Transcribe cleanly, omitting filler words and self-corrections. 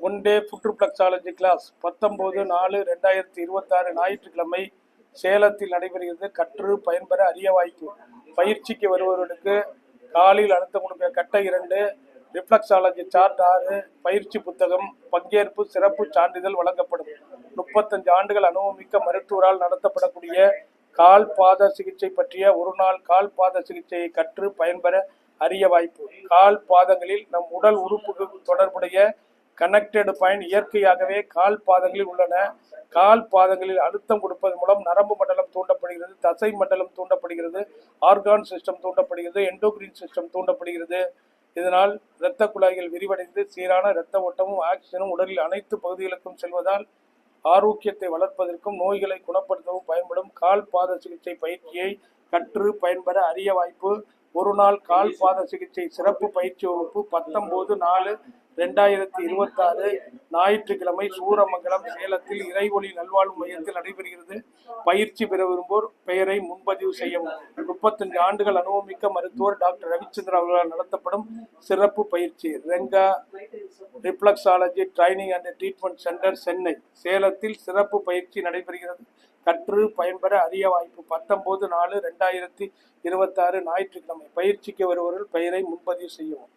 One day foot reflexology class 19/4/2026 ஞாயிற்றுக்கிழமை சேலத்தில் நடைபெறுகிறது. கற்று பயன்பெற அரிய வாய்ப்பு. பயிற்சிக்கு வருபவர்களுக்கு காலில் அழுத்தம் கொடுக்க கட்டை 2, ரிஃப்ளெக்ஸாலஜி சார்ட் 6, பயிற்சி புத்தகம், பங்கேற்பு சிறப்பு சான்றிதழ் வழங்கப்படும். 35 ஆண்டுகள் அனுபவமிக்க மருத்துவரால் நடத்தப்படக்கூடிய கால் பாத சிகிச்சை பற்றிய ஒரு நாள் கால் பாத சிகிச்சையை கற்று பயன்பெற அரிய வாய்ப்பு. கால் பாதங்களில் நம் உடல் உறுப்புக்கு தொடர்புடைய கனெக்டட் பாயிண்ட் இயற்கையாகவே கால் பாதங்களில் உள்ளன. கால் பாதங்களில் அழுத்தம் கொடுப்பதன் மூலம் நரம்பு மண்டலம் தூண்டப்படுகிறது, தசை மண்டலம் தூண்டப்படுகிறது, ஆர்கான் சிஸ்டம் தூண்டப்படுகிறது, எண்டோகிரீன் சிஸ்டம் தூண்டப்படுகிறது. இதனால் இரத்த குழாய்கள் விரிவடைந்து சீரான இரத்த ஓட்டமும் ஆக்சிஜனும் உடலில் அனைத்து பகுதிகளுக்கும் செல்வதால் ஆரோக்கியத்தை வளர்ப்பதற்கும் நோய்களை குணப்படுத்தவும் பயன்படும் கால் பாத சிகிச்சை பயிற்சியை கற்று பயன்பெற அரிய வாய்ப்பு. ஒரு நாள் கால் பாத சிகிச்சை சிறப்பு பயிற்சி வகுப்பு 19/4/2026 ஞாயிற்றுக்கிழமை சூரமங்கலம் சேலத்தில் இறைவொளி நல்வாழ்வு மையத்தில் நடைபெறுகிறது. பயிற்சி பெற விரும்புவோர் பெயரை முன்பதிவு செய்யவும். 35 ஆண்டுகள் அனுபவமிக்க மருத்துவர் டாக்டர் ரவிச்சந்திரன் அவர்களால் நடத்தப்படும் சிறப்பு பயிற்சி. Renga reflexology training and treatment centre, Chennai. சேலத்தில் சிறப்பு பயிற்சி நடைபெறுகிறது. கற்று பயன்பெற அரிய வாய்ப்பு. 19/4/2026 ஞாயிற்றுக்கிழமை. பயிற்சிக்கு வருபவர்கள் பெயரை முன்பதிவு செய்யவும்.